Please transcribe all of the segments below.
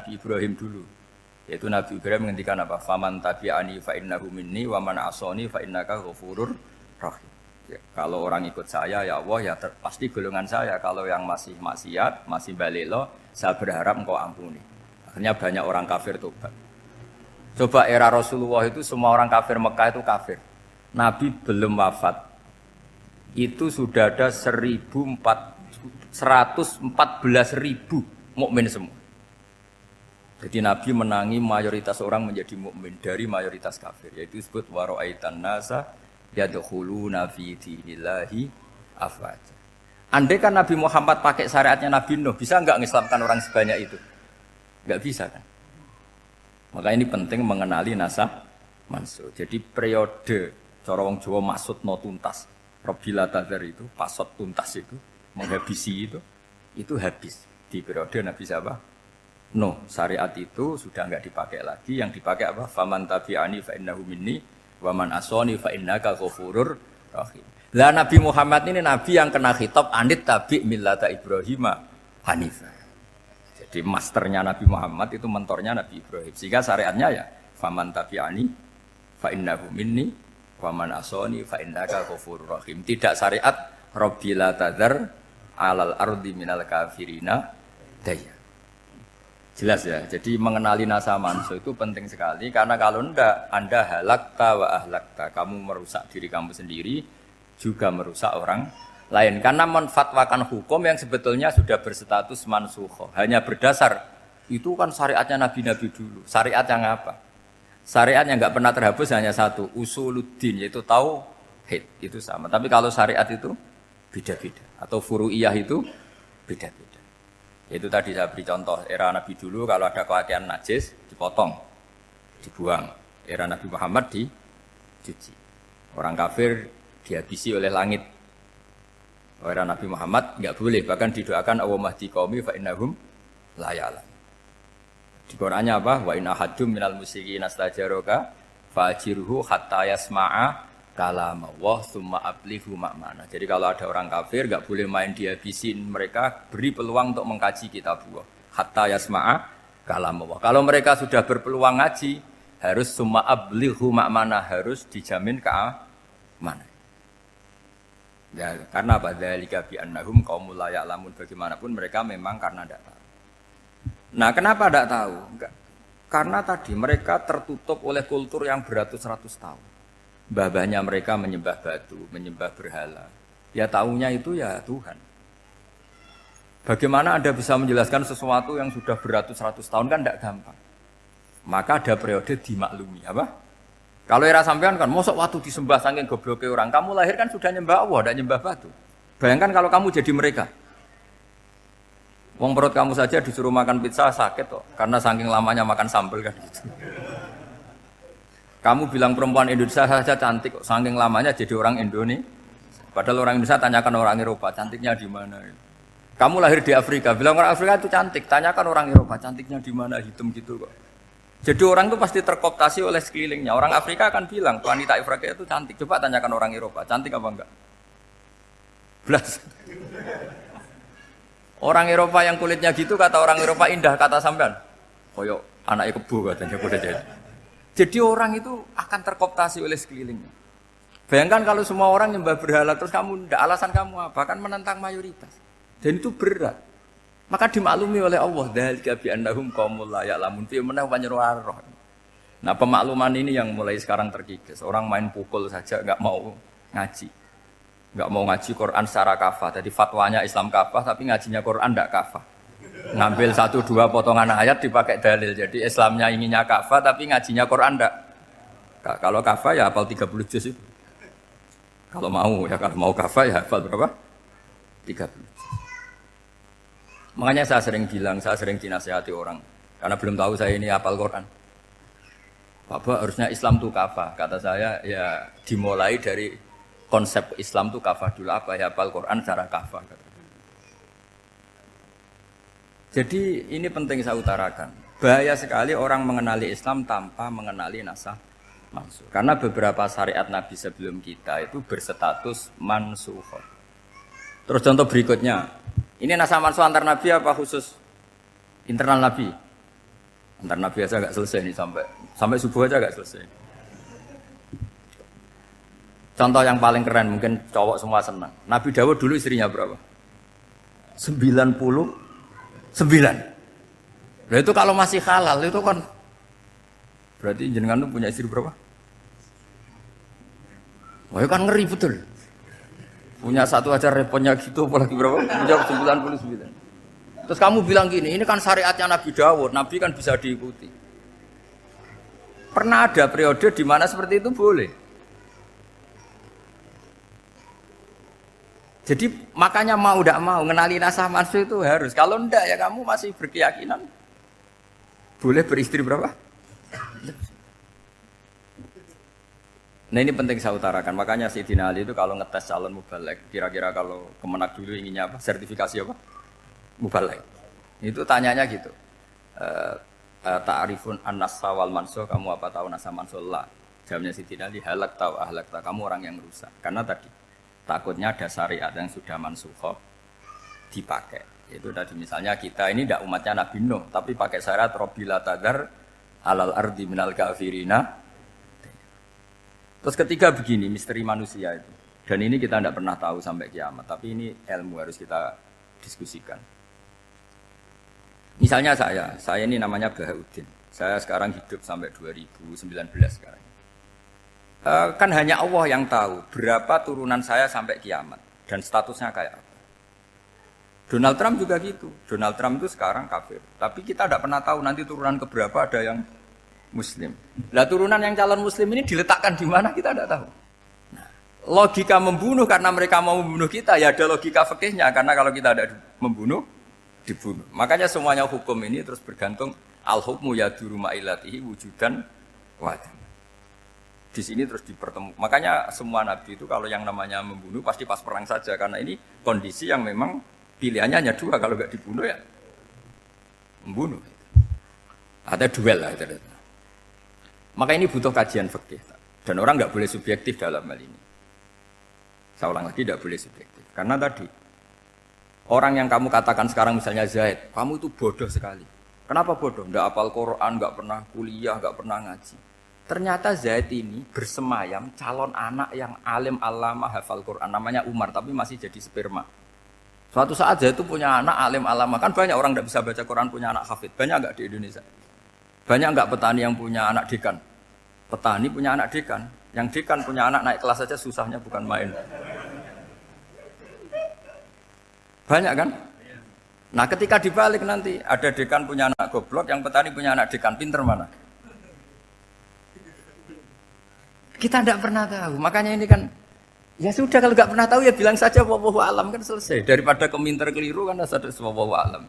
Nabi Ibrahim dulu. Yaitu Nabi Ibrahim menghentikan apa? Faman tabi'ani fa innahu minni wa man asani fa innaka ghafurur rahim. Ya, kalau orang ikut saya ya Allah ya pasti golongan saya. Kalau yang masih maksiat, masih balelo, saya berharap engkau ampuni. Akhirnya banyak orang kafir tobat. Coba era Rasulullah itu semua orang kafir Mekah itu kafir. Nabi belum wafat. Itu sudah ada 114.000 mukmin semua. Jadi Nabi menangi mayoritas orang menjadi mukmin dari mayoritas kafir. Yaitu disebut wara'aitan nasa yadkhuluna fi dinillahi afwaja. Andai kan Nabi Muhammad pakai syariatnya Nabi Nuh, bisa enggak mengislamkan orang sebanyak itu? Enggak bisa kan? Maka ini penting mengenali nasah mansukh. Jadi periode cara wong Jawa maksud no tuntas. Robila tadzar itu, pasot tuntas itu, menghabisi itu habis di periode Nabi siapa? Nuh. Syariat itu sudah enggak dipakai lagi, yang dipakai apa? Faman tabi'ani fa innahu minni wa man asani fa innaka ghafurur rahim. Lah Nabi Muhammad ini nabi yang kena khitab anit tabi' millata Ibrahim hanifah. Jadi masternya Nabi Muhammad itu mentornya Nabi Ibrahim. Sehingga syariatnya ya faman tabi'ani fa innahu minni wa man asani fa innaka ghafurur rahim. Tidak syariat rabbila tadzar alal ardi minal kafirina daya. Jelas ya. Jadi mengenali nasa mansukh itu penting sekali karena kalau enggak Anda halakta wa ahlakta, kamu merusak diri kamu sendiri juga merusak orang lain karena menfatwakan hukum yang sebetulnya sudah berstatus mansukh. Hanya berdasar itu kan syariatnya nabi-nabi dulu. Syariat yang apa? Syariat yang enggak pernah terhapus hanya satu, usuluddin, yaitu tauhid. Itu sama. Tapi kalau syariat itu beda-beda atau furu'iyah itu beda-beda. Itu tadi saya beri contoh era Nabi dulu kalau ada pakaian najis dipotong, dibuang. Era Nabi Muhammad dicuci. Orang kafir dihabisi oleh langit. Era Nabi Muhammad enggak boleh, bahkan didoakan Allahumma hdi qaumi fa innahum la ya'lamun. Di Qur'annya apa? Wa in ahadum minal musyrikin astajaraka fajirhu hatta yasma'a kalam Allah summa ablighu ma'mana. Jadi kalau ada orang kafir enggak boleh main dihabisin, mereka beri peluang untuk mengkaji kitabullah hatta yasma'a kalam Allah. Kalau mereka sudah berpeluang ngaji, harus summa ablighu ma'mana, harus dijamin keamanan. Ya, karena apa? Dzalika bi annahum qaumul la ya'lamun. Bagaimanapun mereka memang karena tidak tahu. Nah, kenapa tidak tahu? Enggak. Karena tadi mereka tertutup oleh kultur yang beratus-ratus tahun. Mbah-mbahnya mereka menyembah batu, menyembah berhala. Ya taunya itu ya Tuhan. Bagaimana Anda bisa menjelaskan sesuatu yang sudah beratus-ratus tahun kan tidak gampang. Maka ada periode dimaklumi, apa? Kalau era sampean kan, mosok waktu disembah saking gobloknya orang, kamu lahir kan sudah nyembah Allah, tidak nyembah batu. Bayangkan kalau kamu jadi mereka. Wong perut kamu saja disuruh makan pizza sakit kok, karena saking lamanya makan sambal kan gitu. Kamu bilang perempuan Indonesia saja cantik kok, saking lamanya jadi orang Indonesia. Padahal orang Indonesia tanyakan orang Eropa, cantiknya di mana? Kamu lahir di Afrika, bilang orang Afrika itu cantik, tanyakan orang Eropa, cantiknya di mana? Hitam gitu kok. Jadi orang itu pasti terkooptasi oleh sekelilingnya. Orang Afrika akan bilang, wanita Afrika itu cantik. Coba tanyakan orang Eropa, cantik apa enggak? Belas. Orang Eropa yang kulitnya gitu, kata orang Eropa indah, kata sampean. Koyok anaknya kebo katanya, kuda jadi. Jadi orang itu akan terkooptasi oleh sekelilingnya. Bayangkan kalau semua orang nyembah berhala, terus kamu tidak, alasan kamu apa? Kan menentang mayoritas. Dan itu berat. Maka dimaklumi oleh Allah. Dzalika bi annahum qaumul la ya'lamun fi manah panyeruarah. Nah, pemakluman ini yang mulai sekarang terkikis. Orang main pukul saja enggak mau ngaji. Enggak mau ngaji Quran secara kafah. Jadi fatwanya Islam kafah tapi ngajinya Quran enggak kafah. Ngambil 1-2 potongan ayat dipakai dalil. Jadi Islamnya inginnya kafah tapi ngajinya Quran enggak. Kalau kafah ya hafal 30 juz itu. Kalau mau ya, kalau mau kafah ya hafal berapa? 30 juz. Makanya saya sering bilang, saya sering dinasihati orang karena belum tahu saya ini hafal Quran. Bapak harusnya Islam itu kafah. Kata saya ya dimulai dari konsep Islam itu kafah dulu, apa ya hafal Quran secara kafah. Jadi ini penting saya utarakan. Bahaya sekali orang mengenali Islam tanpa mengenali nasah mansukh. Karena beberapa syariat Nabi sebelum kita itu berstatus mansukh. Terus contoh berikutnya. Ini nasah mansukh antar Nabi apa khusus internal Nabi? Antar Nabi aja gak selesai nih sampai subuh aja gak selesai. Contoh yang paling keren mungkin cowok semua senang. Nabi Dawud dulu istrinya berapa? 99. Nah itu kalau masih halal itu kan berarti jenengan tuh punya istri berapa? Wah kan ngeri betul. Punya satu aja repotnya gitu apalagi berapa? Punya 99. Terus kamu bilang gini, ini kan syariatnya Nabi Dawud, Nabi kan bisa diikuti. Pernah ada periode di mana seperti itu boleh. Jadi makanya mau tidak mau ngenali nasah mansuh itu harus. Kalau enggak ya kamu masih berkeyakinan boleh beristri berapa? Nah ini penting saya utarakan. Makanya Sayyidina Ali itu kalau ngetes calon mubalek, kira-kira kalau Kemenak dulu inginnya apa? Sertifikasi apa? Mubalek. Itu tanyanya gitu. Ta'rifun an-nasa wal mansuh, kamu apa tahu nasah mansuh? La. Jawabnya Sayyidina Ali, halak tahu ahlak tahu, kamu orang yang rusak. Karena tadi takutnya ada syariat yang sudah mansukhoh dipakai. Itu tadi misalnya kita ini tidak umatnya Nabi Nuh, tapi pakai syarat Robbila tadar alal ardi minal kafirina. Terus ketiga begini, misteri manusia itu. Dan ini kita tidak pernah tahu sampai kiamat, tapi ini ilmu harus kita diskusikan. Misalnya saya ini namanya Bahauddin. Saya sekarang hidup sampai 2019 sekarang. Kan hanya Allah yang tahu berapa turunan saya sampai kiamat dan statusnya kayak apa. Donald Trump juga gitu. Donald Trump itu sekarang kafir, tapi kita tidak pernah tahu nanti turunan keberapa ada yang Muslim. Lah turunan yang calon Muslim ini diletakkan di mana kita tidak tahu. Nah, logika membunuh karena mereka mau membunuh kita ya ada logika fikihnya karena kalau kita ada membunuh dibunuh. Makanya semuanya hukum ini terus bergantung al-hukmu yaduru ma'ilatihi wujudan wadah. Di sini terus dipertemukan. Makanya semua nabi itu kalau yang namanya membunuh pasti pas perang saja karena ini kondisi yang memang pilihannya hanya dua, kalau nggak dibunuh ya membunuh. Ada duel lah. Maka ini butuh kajian fikih dan orang nggak boleh subjektif dalam hal ini. Saya ulang lagi, tidak boleh subjektif karena tadi orang yang kamu katakan sekarang misalnya Zaid, kamu itu bodoh sekali. Kenapa bodoh? Nggak hafal Quran, nggak pernah kuliah, nggak pernah ngaji. Ternyata Zaid ini bersemayam calon anak yang alim alama hafal Quran, namanya Umar, tapi masih jadi sperma. Suatu saat Zaid itu punya anak alim alama, kan banyak orang tidak bisa baca Quran punya anak hafid, banyak nggak di Indonesia? Banyak nggak petani yang punya anak dekan? Petani punya anak dekan, yang dekan punya anak naik kelas saja susahnya bukan main. Banyak kan? Nah ketika dibalik nanti ada dekan punya anak goblok, yang petani punya anak dekan, pinter mana? Kita tidak pernah tahu, makanya ini kan ya sudah kalau nggak pernah tahu ya bilang saja wallahu alam kan selesai. Daripada keminter keliru kan ada wallahu alam.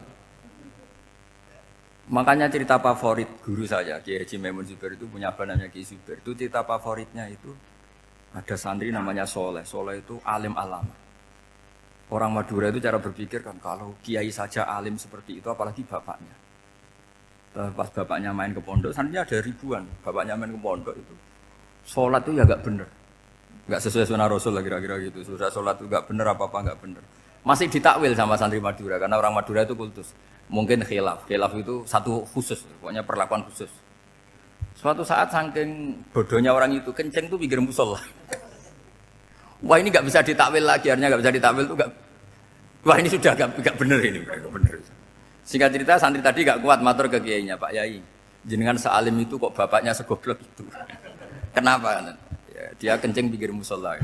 Makanya cerita favorit guru saya Kiai Haji Maimun Zubair itu punya apa namanya Kiai Zubair. Itu cerita favoritnya itu ada santri namanya Soleh. Soleh itu alim alama. Orang Madura itu cara berpikir kan kalau kiai saja alim seperti itu apalagi bapaknya. Pas bapaknya main ke pondok, santrinya ada ribuan. Bapaknya main ke pondok itu sholat itu ya gak bener, gak sesuai sunnah Rasul lah kira-kira gitu. Sudah sholat itu gak bener apa-apa gak bener. Masih ditakwil sama santri Madura karena orang Madura itu kultus. Mungkin khilaf itu satu khusus, pokoknya perlakuan khusus. Suatu saat saking bodohnya orang itu kenceng tuh pikir musola. Wah ini gak bisa ditakwil lagi, akhirnya gak bisa ditakwil tuh gak. Wah ini sudah gak bener ini, gak bener. Singkat cerita santri tadi gak kuat matur ke kiainya, Pak Yai, jenengan sealim itu kok bapaknya segoblok itu. Kenapa? Ya, dia kencing pikir musola.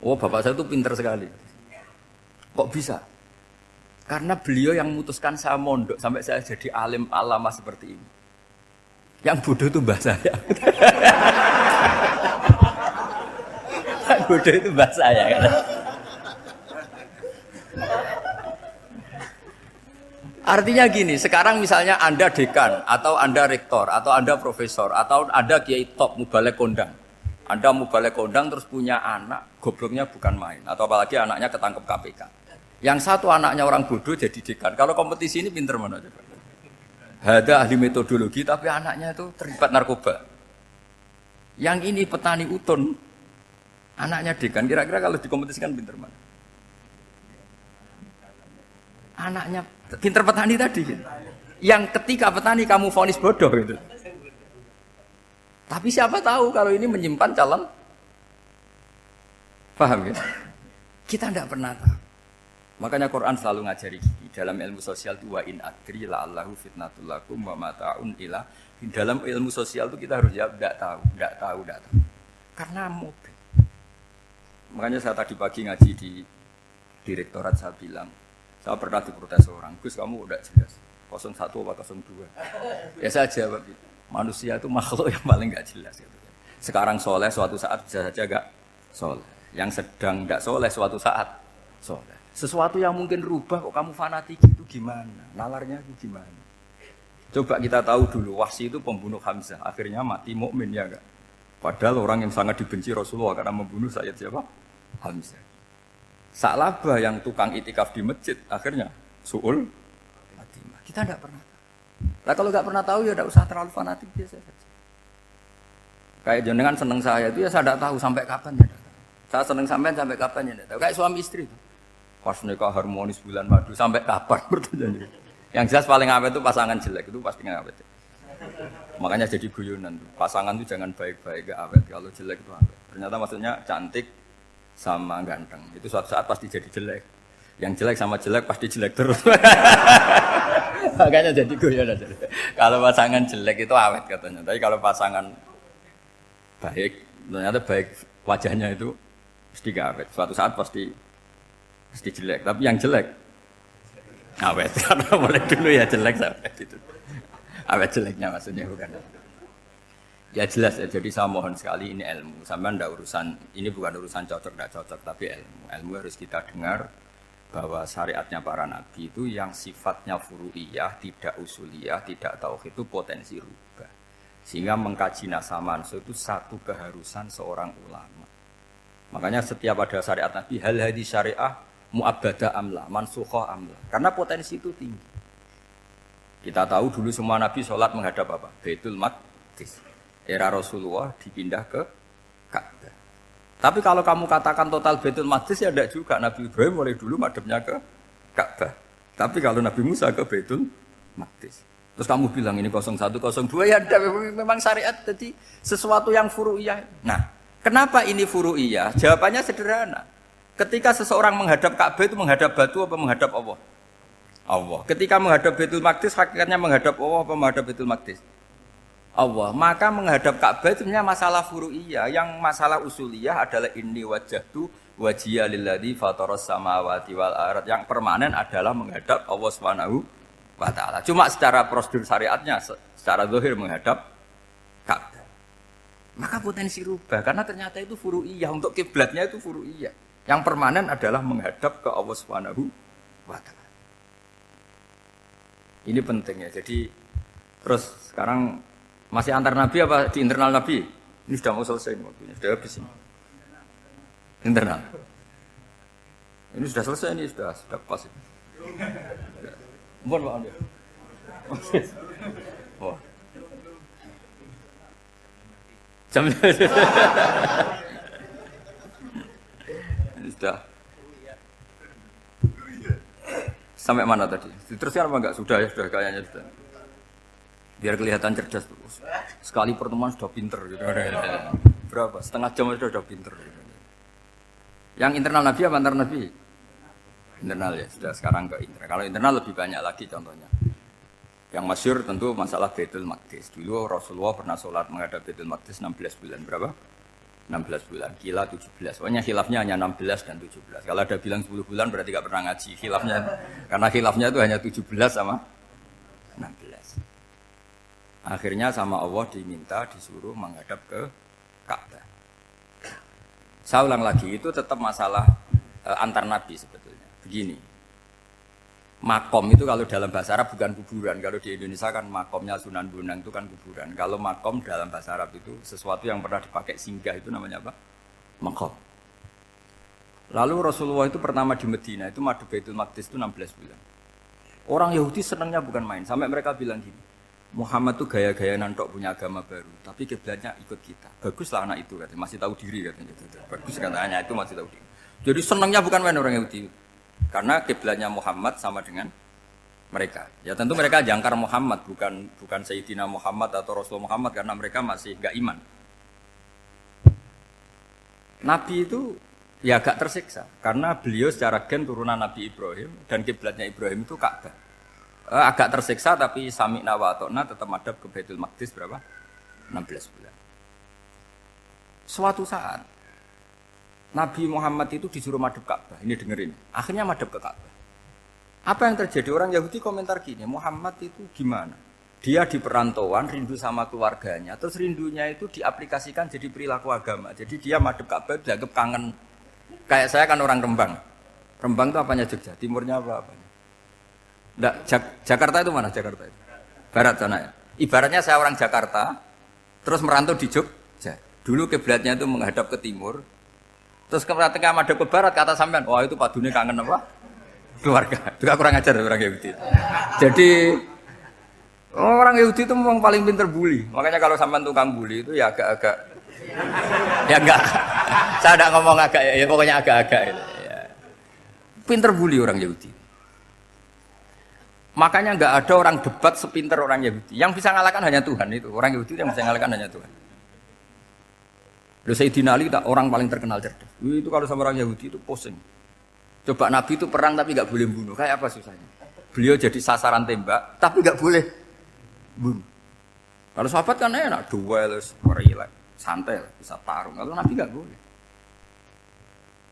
Oh bapak saya itu pinter sekali. Kok bisa? Karena beliau yang memutuskan saya mondok sampai saya jadi alim alama seperti ini. Yang bodoh itu mbah saya. Yang bodoh itu mbah saya. Kan? Artinya gini, sekarang misalnya Anda dekan, atau Anda rektor, atau Anda profesor, atau Anda kiai top, mubalek kondang. Anda mubalek kondang terus punya anak, gobloknya bukan main. Atau apalagi anaknya ketangkep KPK. Yang satu anaknya orang bodoh jadi dekan. Kalau kompetisi ini pinter mana coba? Ada ahli metodologi, tapi anaknya itu terlibat narkoba. Yang ini petani utun, anaknya dekan. Kira-kira kalau dikompetisikan pinter mana? Anaknya pinter petani tadi. yang ketika petani kamu vonis bodoh gitu. Tapi siapa tahu kalau ini menyimpan calon, paham ya? Kita tidak pernah tahu. Makanya Quran selalu ngajari dalam ilmu sosial itu wa in adri la'allahu fitnatul lakum wa mata'un ila. Dalam ilmu sosial itu kita harus jawab tidak tahu. Karena mobil. Makanya saya tadi pagi ngaji di direktorat saya bilang, saya pernah diprotes orang, Gus kamu udah jelas 01 apa 02. Ya saya jawab, manusia itu makhluk yang paling gak jelas. Gitu. Sekarang soleh suatu saat bisa saja gak soleh. Yang sedang gak soleh suatu saat soleh. Sesuatu yang mungkin rubah kok kamu fanatik itu gimana? Nalarnya itu gimana? Coba kita tahu dulu, Wahsy itu pembunuh Hamzah, akhirnya mati mukmin ya enggak? Padahal orang yang sangat dibenci Rasulullah karena membunuh Sayyid siapa? Hamzah. Sa'labah yang tukang itikaf di masjid, akhirnya su'ul Fatimah. Kita enggak pernah tahu. Nah kalau enggak pernah tahu ya enggak usah terlalu fanatik biasa saja. Kayak jenengan seneng saya itu ya saya enggak tahu sampai kapan ya. Saya seneng sampean sampai kapan ya enggak tahu. Kayak suami istri itu. Pas nikah harmonis bulan madu sampai kapan bertanya. Yang jelas paling awet itu pasangan jelek itu pasti nggak awet. Makanya jadi guyonan tuh. Pasangan itu jangan baik-baik gak awet, kalau jelek itu awet. Ternyata maksudnya cantik sama ganteng. Itu suatu saat pasti jadi jelek. Yang jelek sama jelek pasti jelek terus. Makanya jadi guyonan. Kalau pasangan jelek itu awet katanya. Tapi kalau pasangan baik, ternyata baik wajahnya itu pasti gak awet. Suatu saat pasti jelek, tapi yang jelek awet. Karena mulai dulu ya jelek sampai itu. Awet jeleknya maksudnya bukan. Ya jelas ya, jadi saya mohon sekali ini ilmu. Sampai ndak urusan, ini bukan urusan cocok ndak cocok, tapi ilmu. Ilmu harus kita dengar bahwa syariatnya para nabi itu yang sifatnya furu'iyah, tidak usuliyah, tidak tauhid itu potensi rubah. Sehingga mengkaji nasab manusia itu satu keharusan seorang ulama. Makanya setiap ada syariat nabi, hal hadis syariah mu'abbadah amla, mansukhoh amla. Karena potensi itu tinggi. Kita tahu dulu semua nabi sholat menghadap apa? Baitul Maqdis. Era Rasulullah dipindah ke Ka'bah. Tapi kalau kamu katakan total Baitul Maqdis ya tidak juga. Nabi Ibrahim mulai dulu madhabnya ke Ka'bah. Tapi kalau Nabi Musa ke Baitul Maqdis. Terus kamu bilang ini 01, 02 ya ada, memang syariat jadi sesuatu yang furu'iyah. Nah, kenapa ini furu'iyah? Jawabannya sederhana. Ketika seseorang menghadap Ka'bah itu menghadap batu apa menghadap Allah? Allah. Ketika menghadap Baitul Maqdis hakikatnya menghadap Allah apa menghadap Baitul Maqdis? Allah. Maka menghadap Ka'bah itu sebenarnya masalah furu'iyah. Yang masalah usuliyah adalah inni wajjahtu wajhiya lilladzi fataras samawati wal ardh. Yang permanen adalah menghadap Allah Subhanahu wa taala. Cuma secara prosedur syariatnya secara zahir menghadap Ka'bah. Maka potensi rubah karena ternyata itu furu'iyah, untuk kiblatnya itu furu'iyah. Yang permanen adalah menghadap ke Allah Subhanahu wa taala. Ini penting ya. Jadi terus sekarang masih antar nabi apa di internal nabi? Ini sudah mau selesai ini waktunya, sudah habis ini. Internal. Ini sudah selesai, ini sudah pas ini. Mohon maaf ya. Oh. Jam sudah. Sampai mana tadi? Diteruskan apa enggak? Sudah ya, sudah kayaknya sudah. Biar kelihatan cerdas terus. Sekali pertemuan sudah pinter gitu. Berapa? Setengah jam sudah pinter. Gitu. Yang internal Nabi apa antar Nabi? Internal ya, sudah sekarang ke internal. Kalau internal lebih banyak lagi contohnya. Yang masyhur tentu masalah Baitul Maqdis. Dulu Rasulullah pernah sholat menghadap Baitul Maqdis 16 bulan. Berapa? 16 bulan, kila 17. Pokoknya khilafnya hanya 16 dan 17. Kalau ada bilang 10 bulan berarti gak pernah ngaji. Khilafnya, karena khilafnya itu hanya 17 sama 16. Akhirnya sama Allah diminta, disuruh menghadap ke Ka'bah. Saya ulang lagi, itu tetap masalah antar nabi sebetulnya. Begini, makom itu kalau dalam bahasa Arab bukan kuburan. Kalau di Indonesia kan makomnya Sunan Bonang itu kan kuburan. Kalau makom dalam bahasa Arab itu sesuatu yang pernah dipakai singgah itu namanya apa? Makom. Lalu Rasulullah itu pertama di Medina itu madu Baitul Maqdis itu 16 bulan. Orang Yahudi senangnya bukan main. Sampai mereka bilang gini, Muhammad tuh gaya-gaya nantok punya agama baru. Tapi kiblatnya ikut kita. Baguslah anak itu katanya. Masih tahu diri katanya. Bagus katanya itu masih tahu diri. Jadi senangnya bukan main orang Yahudi. Karena kiblatnya Muhammad sama dengan mereka. Ya tentu mereka jangkar Muhammad, bukan Sayyidina Muhammad atau Rasul Muhammad karena mereka masih enggak iman. Nabi itu ya agak tersiksa karena beliau secara gen turunan Nabi Ibrahim dan kiblatnya Ibrahim itu Ka'bah. Agak tersiksa tapi sami'na wa ata'na tetap madhab ke Baitul Maqdis berapa? 16 bulan. Suatu saat Nabi Muhammad itu disuruh madhab Ka'bah. Ini dengerin. Akhirnya madhab ke Ka'bah. Apa yang terjadi? Orang Yahudi komentar gini, Muhammad itu gimana? Dia di perantauan, rindu sama keluarganya. Terus rindunya itu diaplikasikan jadi perilaku agama. Jadi dia madhab Ka'bah, dianggap kangen. Kayak saya kan orang Rembang. Rembang itu apanya Jogja? Timurnya apa-apanya? Nggak, Jakarta itu mana Jakarta itu? Barat sana ya? Ibaratnya saya orang Jakarta, terus merantau di Jogja. Dulu kiblatnya itu menghadap ke timur. Terus ketika madhab ke barat, kata sampean, wah itu padune kangen apa? Keluarga. Juga kurang ajar orang Yahudi. Jadi orang Yahudi itu memang paling pinter bully. Makanya kalau sampean tukang bully itu ya agak-agak ya enggak. Saya enggak ngomong agak ya pokoknya agak-agak ya. Pinter bully orang Yahudi. Makanya enggak ada orang debat sepinter orang Yahudi. Yang bisa ngalahkan hanya Tuhan itu. Orang Yahudi yang bisa ngalahkan hanya Tuhan. Lalu Sayyidina Ali orang paling terkenal cerdas. Itu kalau sama orang Yahudi itu pusing. Coba Nabi itu perang tapi nggak boleh bunuh. Kayak apa susahnya? Beliau jadi sasaran tembak tapi nggak boleh bunuh. Kalau sahabat kan enak, duel, relax, santai, bisa tarung. Kalau Nabi nggak boleh.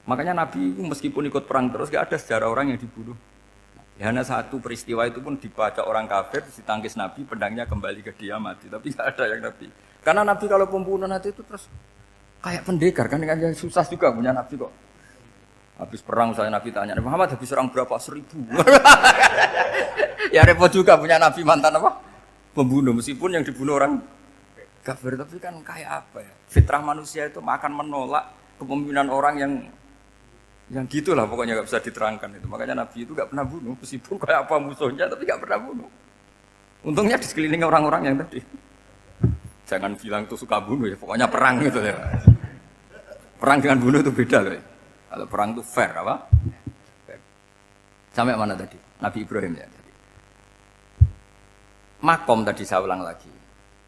Makanya Nabi meskipun ikut perang terus nggak ada sejarah orang yang dibunuh. Ya, hanya satu peristiwa itu pun dibaca orang kafir, ditangkis Nabi, pedangnya kembali ke dia mati. Tapi nggak ada yang Nabi. Karena Nabi kalau pembunuh nanti itu terus kayak pendekar kan yang susah juga punya Nabi kok. Habis perang saya Nabi tanya, Muhammad habis perang berapa? 1000. Ya repot juga punya Nabi mantan apa? Pembunuh, meskipun yang dibunuh orang kafir, tapi kan kayak apa ya? Fitrah manusia itu akan menolak kepemimpinan orang yang gitulah pokoknya nggak bisa diterangkan itu. Makanya Nabi itu nggak pernah bunuh, meskipun kayak apa musuhnya, tapi nggak pernah bunuh. Untungnya di sekeliling orang-orang yang tadi. Jangan bilang tuh suka bunuh ya, pokoknya perang gitu ya. Perang dengan bunuh itu beda loh. Kalau perang itu fair apa? Fair. Sampai mana tadi? Nabi Ibrahim ya tadi. Makom tadi saya ulang lagi.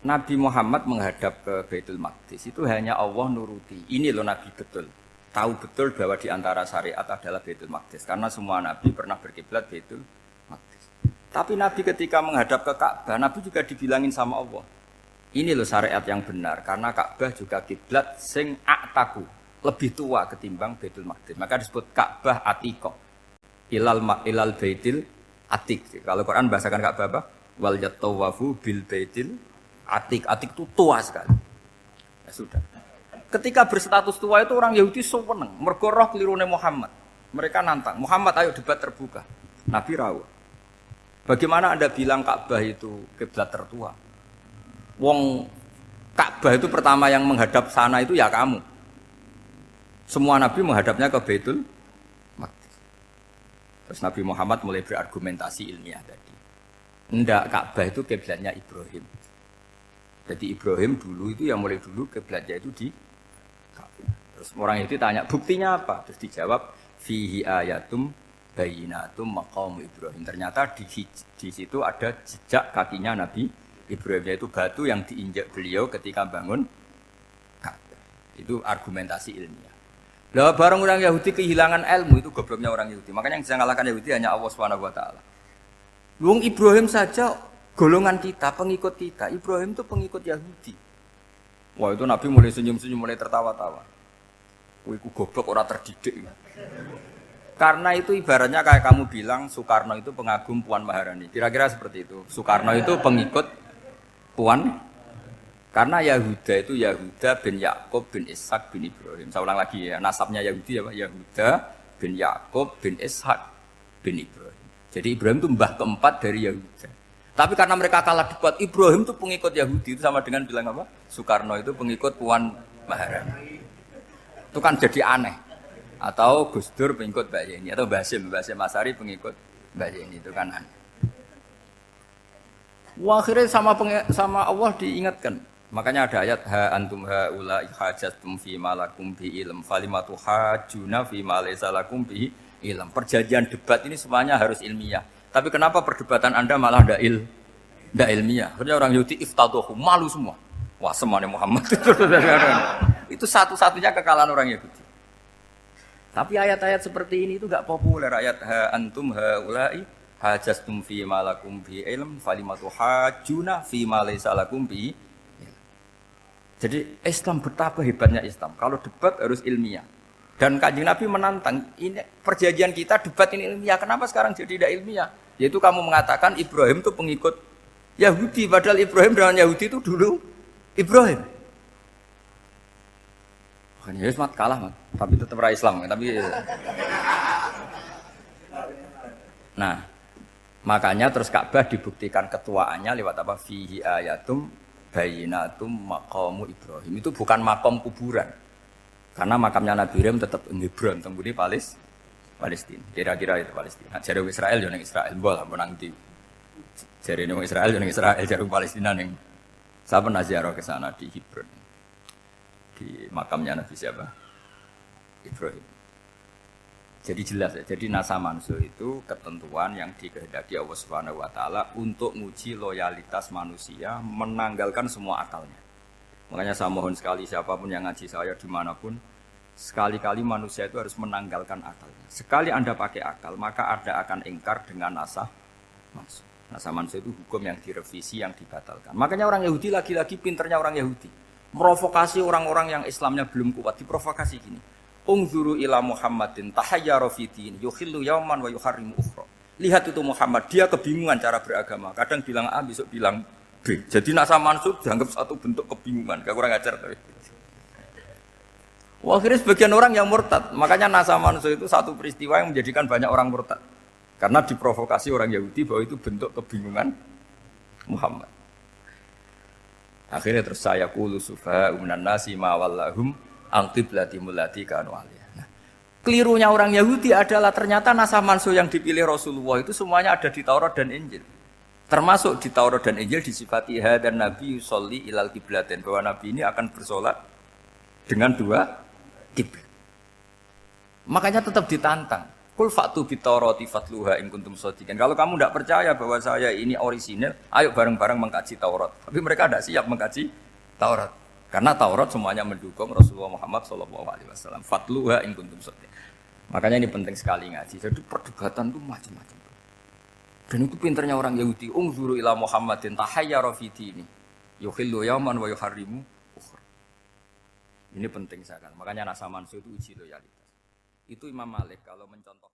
Nabi Muhammad menghadap ke Baitul Maqdis itu hanya Allah nuruti. Ini loh Nabi betul. Tahu betul bahwa di antara syariat adalah Baitul Maqdis. Karena semua Nabi pernah berkiblat Baitul Maqdis. Tapi Nabi ketika menghadap ke Ka'bah, Nabi juga dibilangin sama Allah. Ini loh syariat yang benar. Karena Ka'bah juga kiblat sing a'taku. Lebih tua ketimbang Baitul Maqdis. Maka disebut Ka'bah Atiqah. Ilal Baitil Atiq. Kalau Quran bahasakan Ka'bah apa? Wal yatawafu bil Baitil Atiq. Atiq itu tua sekali. Ya sudah. Ketika berstatus tua itu orang Yahudi seneng. Mergo roh kelirune Muhammad. Mereka nantang. Muhammad ayo debat terbuka. Nabi rawuh. Bagaimana Anda bilang Ka'bah itu kiblat tertua? Wong Ka'bah itu pertama yang menghadap sana itu ya kamu. Semua Nabi menghadapnya ke Baitul Maqdis. Terus Nabi Muhammad mulai berargumentasi ilmiah tadi. Enggak, Ka'bah itu kiblatnya Ibrahim. Jadi Ibrahim dulu itu yang mulai dulu kiblatnya itu di Ka'bah. Terus orang itu tanya, buktinya apa? Terus dijawab, fihi ayatum bayinatum maqam Ibrahim. Ternyata di situ ada jejak kakinya Nabi Ibrahim, yaitu batu yang diinjak beliau ketika bangun Ka'bah. Itu argumentasi ilmiah. Lah barang orang Yahudi kehilangan ilmu itu gobloknya orang Yahudi. Makanya yang bisa mengalahkan Yahudi hanya Allah Subhanahu wa taala. Wong Ibrahim saja golongan kita, pengikut kita. Ibrahim itu pengikut Yahudi. Wah, itu Nabi mulai senyum-senyum, mulai tertawa-tawa. Wih, ku goblok orang terdidik. Karena itu ibaratnya kayak kamu bilang Soekarno itu pengagum Puan Maharani. Kira-kira seperti itu. Soekarno itu pengikut Puan. Karena Yahuda itu Yahuda bin Yakub bin Ishak bin Ibrahim. Saya ulang lagi ya, nasabnya Yahudi apa? Yahuda bin Yakub bin Ishak bin Ibrahim. Jadi Ibrahim itu mbah keempat dari Yahuda. Tapi karena mereka kalah debat, Ibrahim itu pengikut Yahudi, itu sama dengan bilang apa? Soekarno itu pengikut Puan Maharani. Itu kan jadi aneh. Atau Gus Dur pengikut Mbak Yeni, atau Basim Asari pengikut Mbak Yeni, itu kan aneh. Wah, akhirnya sama Allah diingatkan. Makanya ada ayat ha antum haula hajatum fi malakum bi ilm falimatu hajuna fi ma laysa lakum bi ilm. Perjanjian debat ini semuanya harus ilmiah. Tapi kenapa perdebatan Anda malah ndak ilmiah? Akhirnya orang Yahudi iftatuhu, malu semua. Wah, semuanya Muhammad itu satu-satunya kekalahan orang Yahudi. Tapi ayat-ayat seperti ini itu enggak populer. Ayat antum haula'i hajastum fi ma lakum bi ilm falimatu hajuna fi ma laysa lakum bi. Jadi Islam betapa hebatnya Islam. Kalau debat harus ilmiah. Dan Kanjeng Nabi menantang, ini perjanjian kita debat ini ilmiah. Kenapa sekarang jadi tidak ilmiah? Yaitu kamu mengatakan Ibrahim itu pengikut Yahudi, padahal Ibrahim dengan Yahudi itu dulu Ibrahim. Bukan ya, mat kalah, mat. Tapi tetap ra Islam. Tapi, nah, makanya terus Ka'bah dibuktikan ketuaannya lewat apa? Fihi ayatum bayinatum maqamu Ibrahim. Itu bukan makom kuburan. Karena makamnya Nabi Ibrahim tetap Hebron, temudi Palestina. Kira-kira itu Palestina. Jare Israel yo ning Israel, mbok lah menang di. Jare ning Israel yo ning Israel, jare Palestina ning. Saya pernah ziarah ke sana di Hebron. Di makamnya Nabi siapa? Ibrahim. Jadi jelas ya. Jadi nasa mansur itu ketentuan yang dikehendaki Allah Subhanahu wa taala untuk menguji loyalitas manusia, menanggalkan semua akalnya. Makanya saya mohon sekali siapapun yang ngaji saya dimanapun, sekali-kali manusia itu harus menanggalkan akalnya. Sekali Anda pakai akal, maka Anda akan ingkar dengan nasa mansur. Nasa mansur itu hukum yang direvisi, yang dibatalkan. Makanya orang Yahudi lagi-lagi pinternya orang Yahudi. Merovokasi orang-orang yang Islamnya belum kuat, diprovokasi gini. Ungzuru ila Muhammadin tahayyara fi din yukhillu yauman wa yuharrimu ukhra. Lihat itu Muhammad, dia kebingungan cara beragama. Kadang bilang A, besok bilang B. Jadi nasa mansur dianggap satu bentuk kebingungan. Gak kurang ajar tapi. Wah, akhirnya sebagian orang yang murtad. Makanya nasa mansur itu satu peristiwa yang menjadikan banyak orang murtad. Karena diprovokasi orang Yahudi bahwa itu bentuk kebingungan Muhammad. Akhirnya terus saya qulu sufaha minan nasi ma wallahum an qiblatimul lati kanu alaiha. Nah, kelirunya orang Yahudi adalah ternyata nasa mansur yang dipilih Rasulullah itu semuanya ada di Taurat dan Injil. Termasuk di Taurat dan Injil disifati dan Nabi yusolli ilal qiblatin, bahwa Nabi ini akan bersolat dengan dua kiblat. Makanya tetap ditantang. Kul fa'tu bitaurati fatluha in kuntum shadiqin. Kalau kamu tidak percaya bahwa saya ini orisinil, ayo bareng-bareng mengkaji Taurat. Tapi mereka tidak siap mengkaji Taurat. Karena Taurat semuanya mendukung Rasulullah Muhammad SAW. Fatluha in kuntum shadiqin. Makanya ini penting sekali ngaji. Jadi perdebatan itu macam-macam. Dan itu pinternya orang Yahudi. Ungzuru ila Muhammadin tahayyara fi dini yukhillu yauman wa yuharrimu ukhra. Ini penting sekali. Makanya nasa mansur itu uji loyalitas. Itu Imam Malik kalau mencontoh